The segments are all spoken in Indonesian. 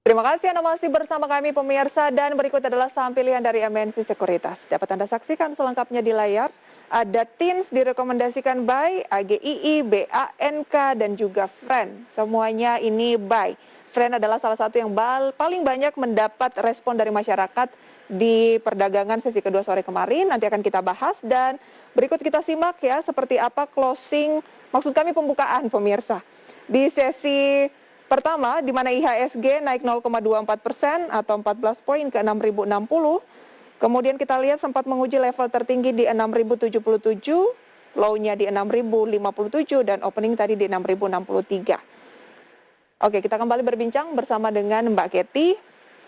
Terima kasih Anda masih bersama kami pemirsa dan berikut adalah saham pilihan dari MNC Sekuritas. Dapat Anda saksikan selengkapnya di layar. Ada TINS direkomendasikan buy, AGII, BANK dan juga FREN. Semuanya ini buy. FREN adalah salah satu yang paling banyak mendapat respon dari masyarakat di perdagangan sesi kedua sore kemarin. Nanti akan kita bahas dan berikut kita simak ya seperti apa closing, maksud kami pembukaan pemirsa. Di sesi pertama, di mana IHSG naik 0,24% atau 14 poin ke 6.060. Kemudian kita lihat sempat menguji level tertinggi di 6.077, low-nya di 6.057 dan opening tadi di 6.063. Oke, kita kembali berbincang bersama dengan Mbak Kety.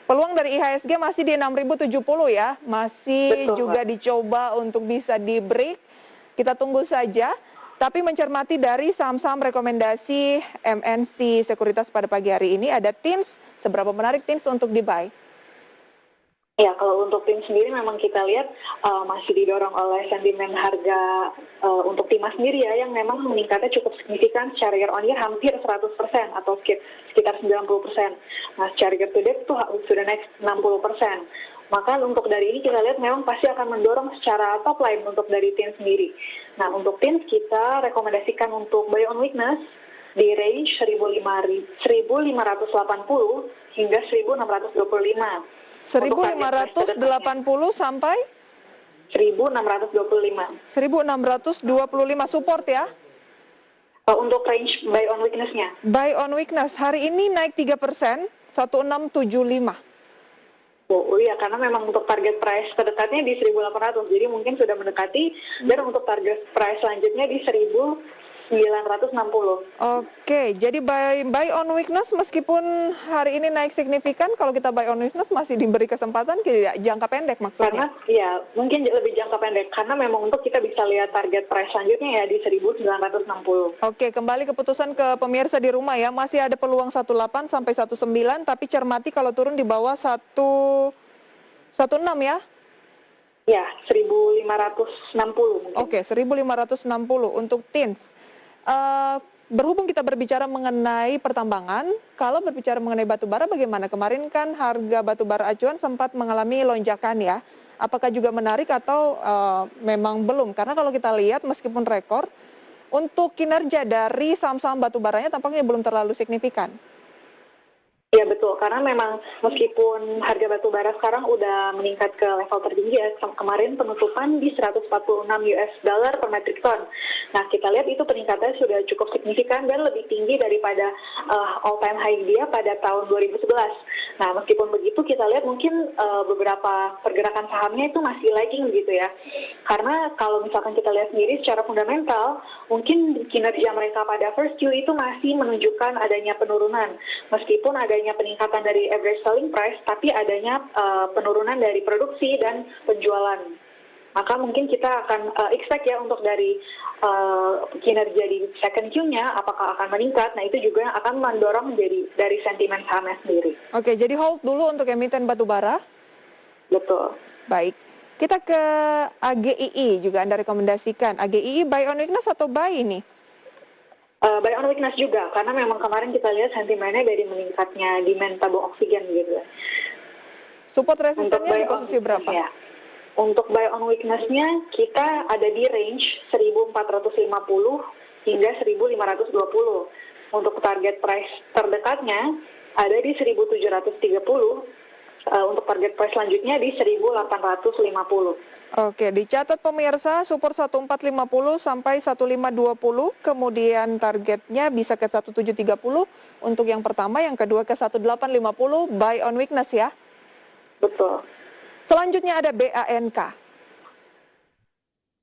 Peluang dari IHSG masih di 6.070 ya, masih Betul, juga Mbak. dicoba untuk bisa di break. Kita tunggu saja. Tapi mencermati dari saham-saham rekomendasi MNC Sekuritas pada pagi hari ini, ada TINS. Seberapa menarik TINS untuk di-buy? Ya, kalau untuk tim sendiri memang kita lihat masih didorong oleh sentimen harga untuk Timah sendiri ya, yang memang meningkatnya cukup signifikan secara year on year hampir 100% atau sekitar 90%. Nah, secara year to date itu sudah naik 60%. Maka untuk dari ini kita lihat memang pasti akan mendorong secara top line untuk dari TINS sendiri. Nah, untuk TINS kita rekomendasikan untuk buy on weakness di range 1.580 hingga 1.625. 1.580 sampai 1.625. 1.625 support ya? Untuk range buy on weakness-nya. Buy on weakness, hari ini naik 3%, 1675. Oh iya, karena memang untuk target price terdekatnya di 1.800, jadi mungkin sudah mendekati, dan untuk target price selanjutnya di 1.960. Oke, jadi buy on weakness meskipun hari ini naik signifikan, kalau kita buy on weakness masih diberi kesempatan tidak jangka pendek maksudnya? Karena ya mungkin lebih jangka pendek, karena memang untuk kita bisa lihat target price selanjutnya ya di 1.960. Oke, kembali keputusan ke pemirsa di rumah ya, masih ada peluang 18 sampai 19, tapi cermati kalau turun di bawah 16 ya? Ya, 1.560 mungkin. Oke, 1.560 untuk TINS. Berhubung kita berbicara mengenai pertambangan, kalau berbicara mengenai batubara bagaimana? Kemarin kan harga batubara acuan sempat mengalami lonjakan ya. Apakah juga menarik atau memang belum? Karena kalau kita lihat meskipun rekor, untuk kinerja dari saham-saham batubaranya tampaknya belum terlalu signifikan. Ya betul, karena memang meskipun harga batu bara sekarang udah meningkat ke level tertinggi ya, kemarin penutupan di 146 US dollar per metric ton. Nah, kita lihat itu peningkatannya sudah cukup signifikan dan lebih tinggi daripada all time high dia pada tahun 2011. Nah, meskipun begitu kita lihat mungkin beberapa pergerakan sahamnya itu masih lagging gitu ya. Karena kalau misalkan kita lihat sendiri secara fundamental, mungkin kinerja mereka pada first Q itu masih menunjukkan adanya penurunan. Meskipun adanya peningkatan dari average selling price, tapi adanya penurunan dari produksi dan penjualan. Maka mungkin kita akan expect ya untuk dari kinerja di second Q-nya apakah akan meningkat. Nah, itu juga akan mendorong dari sentimen sahamnya sendiri. Oke, jadi hold dulu untuk emiten batubara. Betul. Baik. Kita ke AGII juga Anda rekomendasikan. AGII buy on weakness atau buy ini? Buy on weakness juga, karena memang kemarin kita lihat sentimennya dari meningkatnya demand tabung oksigen gitu. Support resistennya di posisi berapa? Ya. Untuk buy on weakness-nya kita ada di range 1.450 hingga 1.520. Untuk target price terdekatnya ada di 1.730. Untuk target price selanjutnya di 1.850. Oke, dicatat pemirsa, support 1450 sampai 1520, kemudian targetnya bisa ke 1730 untuk yang pertama, yang kedua ke 1850, buy on weakness ya. Betul. Selanjutnya ada BANK.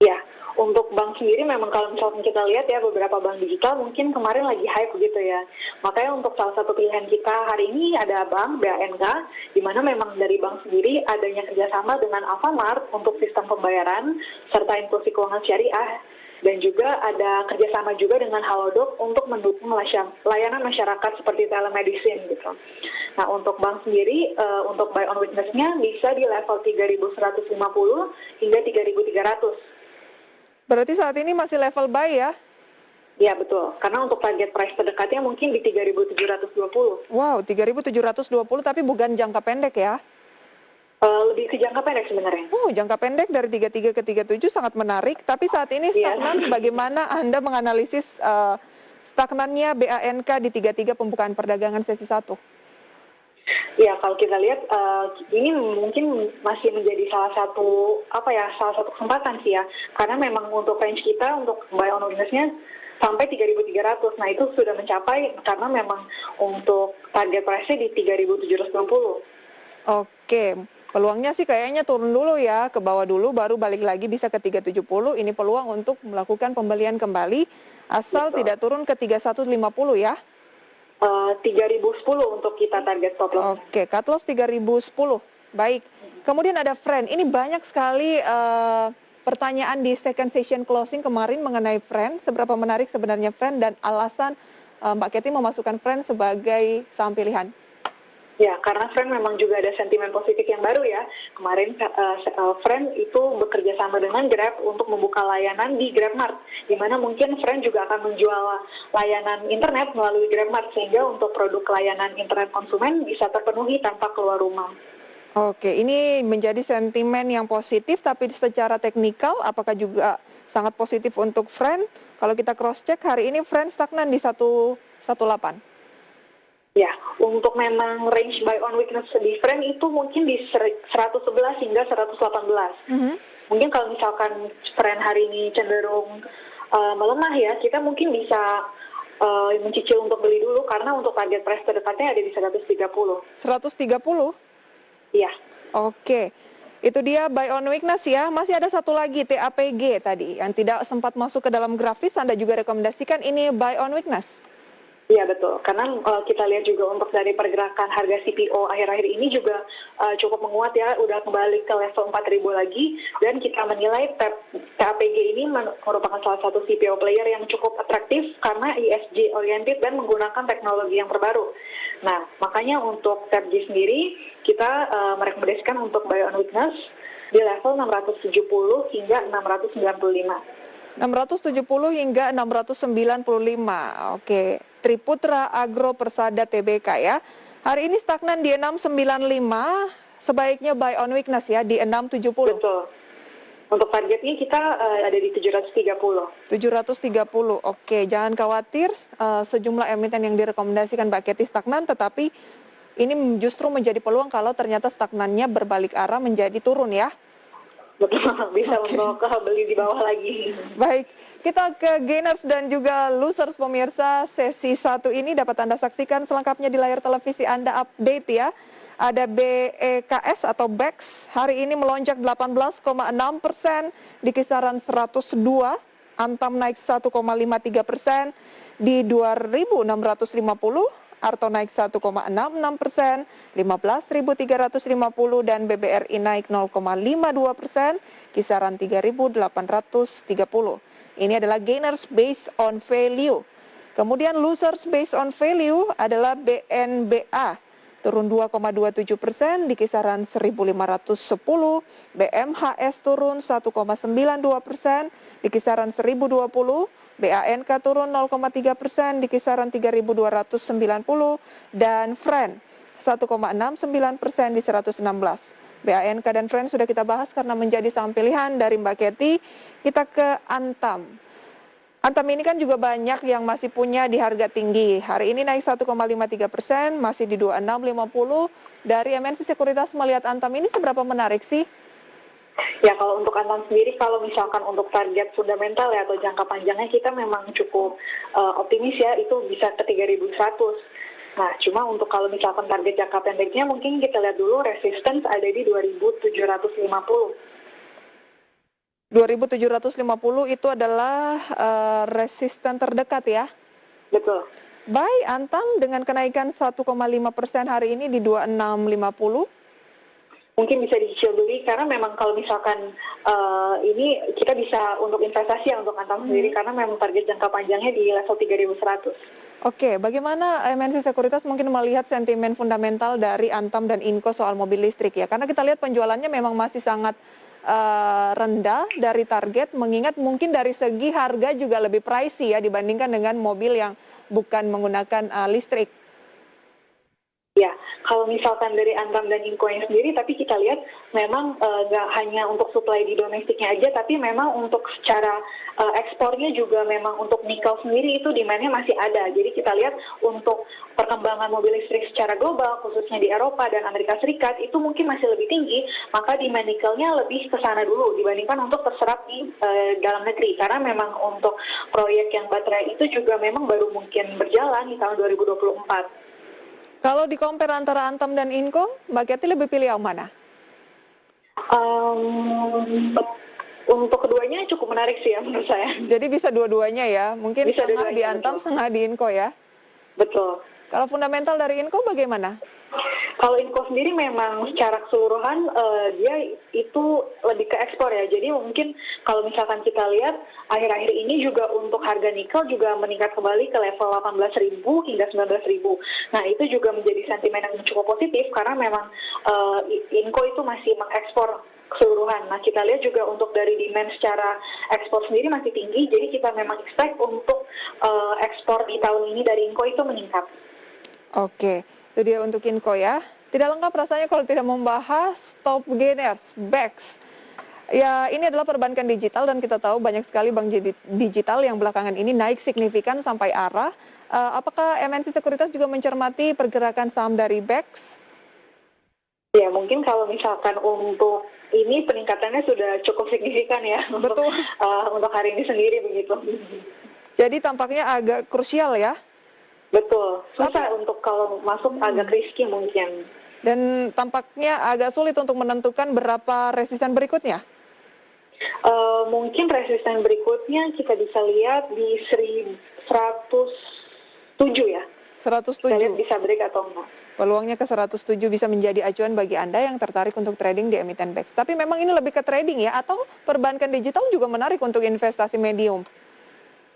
Ya, untuk bank sendiri memang kalau misalkan kita lihat ya beberapa bank digital mungkin kemarin lagi hype gitu ya. Makanya untuk salah satu pilihan kita hari ini ada bank BANK, di mana memang dari bank sendiri adanya kerjasama dengan Alfamart untuk sistem pembayaran serta inklusi keuangan syariah, dan juga ada kerjasama juga dengan Halodoc untuk mendukung layanan masyarakat seperti telemedicine gitu. Nah, untuk bank sendiri, untuk buy on weakness-nya bisa di level 3.150 hingga 3.300. Berarti saat ini masih level buy ya? Ya betul, karena untuk target price terdekatnya mungkin di 3.720. Wow, 3.720 tapi bukan jangka pendek ya? Lebih ke jangka pendek sebenarnya. Jangka pendek dari 33 ke 37 sangat menarik, tapi saat ini Iya. stagnan, bagaimana Anda menganalisis stagnannya BANK di 33 pembukaan perdagangan sesi 1? Ya, kalau kita lihat ini mungkin masih menjadi salah satu kesempatan sih ya. Karena memang untuk range kita untuk buy on weakness-nya sampai 3.300. Nah, itu sudah mencapai karena memang untuk target price-nya di 3.760. Oke, peluangnya sih kayaknya turun dulu ya, ke bawah dulu baru balik lagi bisa ke 370. Ini peluang untuk melakukan pembelian kembali asal Betul. tidak turun ke 3150 ya. 3.010 untuk kita target stop loss. Oke, cut loss 3010. Baik. Kemudian ada friend. Ini banyak sekali pertanyaan di second session closing kemarin mengenai friend. Seberapa menarik sebenarnya friend dan alasan Mbak Kety memasukkan friend sebagai saham pilihan? Ya, karena Friend memang juga ada sentimen positif yang baru ya. Kemarin Friend itu bekerja sama dengan Grab untuk membuka layanan di GrabMart, di mana mungkin Friend juga akan menjual layanan internet melalui GrabMart, sehingga untuk produk layanan internet konsumen bisa terpenuhi tanpa keluar rumah. Oke, ini menjadi sentimen yang positif, tapi secara teknikal apakah juga sangat positif untuk Friend? Kalau kita cross-check, hari ini Friend stagnan di 118. Ya, untuk memang range buy on weakness di Friend itu mungkin di 111 hingga 118. Mungkin kalau misalkan Friend hari ini cenderung melemah ya, kita mungkin bisa mencicil untuk beli dulu karena untuk target price terdekatnya ada di 130. 130? Iya. Oke, itu dia buy on weakness ya. Masih ada satu lagi TAPG tadi yang tidak sempat masuk ke dalam grafis. Anda juga rekomendasikan ini buy on weakness. Iya betul, karena kita lihat juga untuk dari pergerakan harga CPO akhir-akhir ini juga cukup menguat ya, udah kembali ke level 4.000 lagi, dan kita menilai TAPG ini merupakan salah satu CPO player yang cukup atraktif karena ESG oriented dan menggunakan teknologi yang terbaru. Nah, makanya untuk TAPG sendiri kita merekomendasikan untuk buy on weakness di level 670 hingga 695. 670 hingga 695. Oke, Triputra Agro Persada Tbk ya. Hari ini stagnan di 695, sebaiknya buy on weakness ya di 670. Betul. Untuk targetnya kita ada di 730. 730. Oke, jangan khawatir, sejumlah emiten yang direkomendasikan Mbak Kety stagnan, tetapi ini justru menjadi peluang kalau ternyata stagnannya berbalik arah menjadi turun ya. Betul, bisa untuk beli di bawah lagi. Baik, kita ke gainers dan juga losers pemirsa. Sesi 1 ini dapat Anda saksikan selengkapnya di layar televisi Anda, update ya. Ada BEKS atau BEX, hari ini melonjak 18,6% di kisaran 102. Antam naik 1,53% di 2.650. Arto naik 1,66%, 15.350, dan BBRI naik 0,52%, kisaran 3.830. Ini adalah gainers based on value. Kemudian losers based on value adalah BNBA, turun 2,27% di kisaran 1.510, BMHS turun 1,92% di kisaran 1.020, BANK turun 0,3% di kisaran 3.290, dan Friend 1,69% di 116. BANK dan Friend sudah kita bahas karena menjadi saham pilihan dari Mbak Kety. Kita ke Antam. Antam ini kan juga banyak yang masih punya di harga tinggi. Hari ini naik 1,53%, masih di 26,50. Dari MNC Sekuritas melihat Antam ini seberapa menarik sih? Ya, kalau untuk Antam sendiri, kalau misalkan untuk target fundamental ya atau jangka panjangnya kita memang cukup optimis ya, itu bisa ke 3.100. Nah, cuma untuk kalau misalkan target jangka pendeknya mungkin kita lihat dulu resistance ada di 2.750. 2.750 itu adalah resisten terdekat ya? Betul. Buy Antam dengan kenaikan 1,5% hari ini di 2650. Mungkin bisa dicicil beli karena memang kalau misalkan ini kita bisa untuk investasi ya untuk Antam sendiri karena memang target jangka panjangnya di level 3.100. Oke, bagaimana MNC Sekuritas mungkin melihat sentimen fundamental dari Antam dan Inco soal mobil listrik ya? Karena kita lihat penjualannya memang masih sangat rendah dari target, mengingat mungkin dari segi harga juga lebih pricey ya dibandingkan dengan mobil yang bukan menggunakan listrik. Ya, kalau misalkan dari Antam dan Inconya sendiri, tapi kita lihat memang nggak hanya untuk supply di domestiknya aja, tapi memang untuk secara ekspornya juga memang untuk nikel sendiri itu demand-nya masih ada. Jadi kita lihat untuk perkembangan mobil listrik secara global, khususnya di Eropa dan Amerika Serikat, itu mungkin masih lebih tinggi, maka demand nikelnya lebih ke sana dulu dibandingkan untuk terserap di dalam negeri. Karena memang untuk proyek yang baterai itu juga memang baru mungkin berjalan di tahun 2024. Kalau di compare antara Antam dan Inco, Mbak Kety lebih pilih yang mana? Untuk keduanya cukup menarik sih ya menurut saya. Jadi bisa dua-duanya ya, mungkin Bisa setengah di dua-duanya, Antam, betul. setengah di Inco ya. Betul. Kalau fundamental dari Inco bagaimana? Kalau Inco sendiri memang secara keseluruhan dia itu lebih ke ekspor ya. Jadi mungkin kalau misalkan kita lihat akhir-akhir ini juga untuk harga nikel juga meningkat kembali ke level 18.000 hingga 19.000. Nah itu juga menjadi sentimen yang cukup positif karena memang Inco itu masih mengekspor keseluruhan. Nah kita lihat juga untuk dari demand secara ekspor sendiri masih tinggi. Jadi kita memang expect untuk ekspor di tahun ini dari Inco itu meningkat. Oke, itu dia untuk Inco ya. Tidak lengkap rasanya kalau tidak membahas top gainers, BEX. Ya, ini adalah perbankan digital dan kita tahu banyak sekali bank digital yang belakangan ini naik signifikan sampai arah. Apakah MNC Sekuritas juga mencermati pergerakan saham dari BEX? Ya, mungkin kalau misalkan untuk ini peningkatannya sudah cukup signifikan ya. Betul. Untuk hari ini sendiri begitu. Jadi tampaknya agak krusial ya. Betul, susah untuk kalau masuk agak risky mungkin. Dan tampaknya agak sulit untuk menentukan berapa resisten berikutnya. Mungkin resisten berikutnya kita bisa lihat di 107 ya. 107. Kita lihat bisa break atau enggak. Peluangnya ke 107 bisa menjadi acuan bagi Anda yang tertarik untuk trading di emiten BEX. Tapi memang ini lebih ke trading ya, atau perbankan digital juga menarik untuk investasi medium?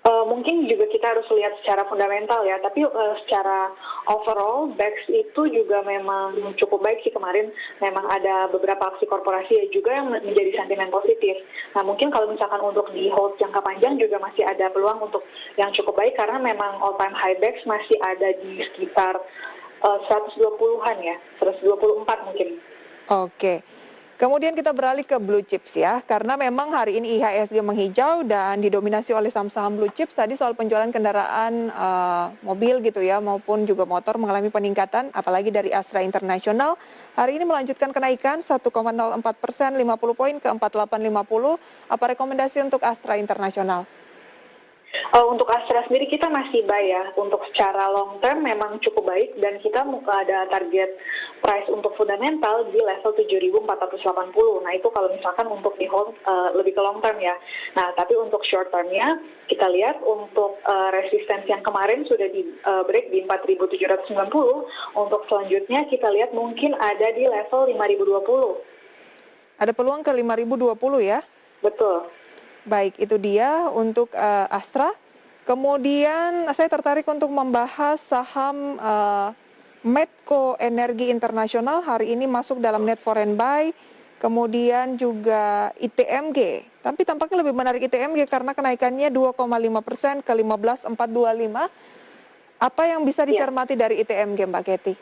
Mungkin juga kita harus lihat secara fundamental ya, tapi secara overall BEX itu juga memang cukup baik sih kemarin. Memang ada beberapa aksi korporasi ya juga yang menjadi sentimen positif. Nah mungkin kalau misalkan untuk di hold jangka panjang juga masih ada peluang untuk yang cukup baik karena memang all time high BEX masih ada di sekitar 120-an ya, 124 mungkin. Oke. Kemudian kita beralih ke blue chips ya, karena memang hari ini IHSG menghijau dan didominasi oleh saham-saham blue chips. Tadi soal penjualan kendaraan mobil gitu ya, maupun juga motor mengalami peningkatan, apalagi dari Astra International. Hari ini melanjutkan kenaikan 1,04%, 50 poin ke 4850. Apa rekomendasi untuk Astra International? Untuk Astra sendiri kita masih buy ya, untuk secara long term memang cukup baik dan kita ada target price untuk fundamental di level 7.480. Nah itu kalau misalkan untuk di hold lebih ke long term ya. Nah tapi untuk short termnya kita lihat untuk resistance yang kemarin sudah di break di 4.790. Untuk selanjutnya kita lihat mungkin ada di level 5.020. Ada peluang ke 5.020 ya? Betul. Baik, itu dia untuk Astra. Kemudian saya tertarik untuk membahas saham Medco Energi Internasional hari ini masuk dalam net foreign buy. Kemudian juga ITMG. Tapi tampaknya lebih menarik ITMG karena kenaikannya 2,5% ke 15.425. Apa yang bisa dicermati dari ITMG, Mbak Kety?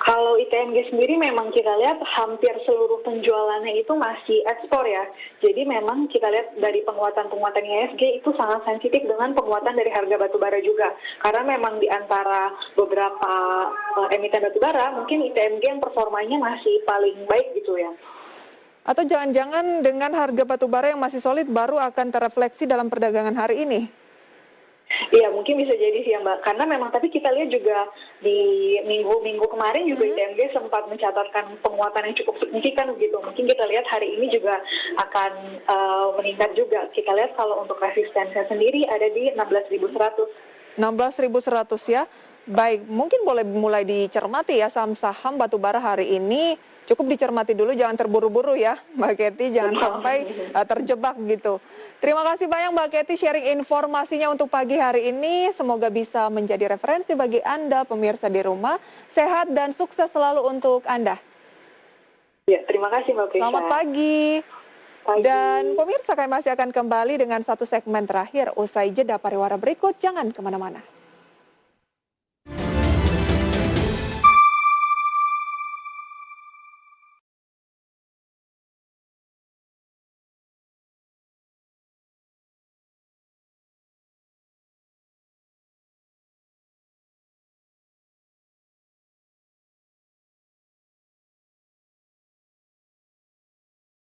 Kalau ITMG sendiri memang kita lihat hampir seluruh penjualannya itu masih ekspor ya. Jadi memang kita lihat dari penguatan-penguatan IHSG itu sangat sensitif dengan penguatan dari harga batubara juga. Karena memang di antara beberapa emiten batubara mungkin ITMG yang performanya masih paling baik gitu ya. Atau jangan-jangan dengan harga batubara yang masih solid baru akan terefleksi dalam perdagangan hari ini? Iya mungkin bisa jadi sih ya Mbak, karena memang tapi kita lihat juga di minggu-minggu kemarin juga ITMG sempat mencatatkan penguatan yang cukup signifikan gitu. Mungkin kita lihat hari ini juga akan meningkat juga. Kita lihat kalau untuk resistensinya sendiri ada di 16.100. 16.100 ya. Baik, mungkin boleh mulai dicermati ya saham-saham batubara hari ini. Cukup dicermati dulu, jangan terburu-buru ya Mbak Kety, jangan sampai terjebak gitu. Terima kasih banyak Mbak Kety sharing informasinya untuk pagi hari ini. Semoga bisa menjadi referensi bagi Anda pemirsa di rumah. Sehat dan sukses selalu untuk Anda. Ya, terima kasih Mbak Prisha. Selamat pagi. Pagi. Dan pemirsa, kami masih akan kembali dengan satu segmen terakhir usai jeda pariwara berikut. Jangan kemana-mana.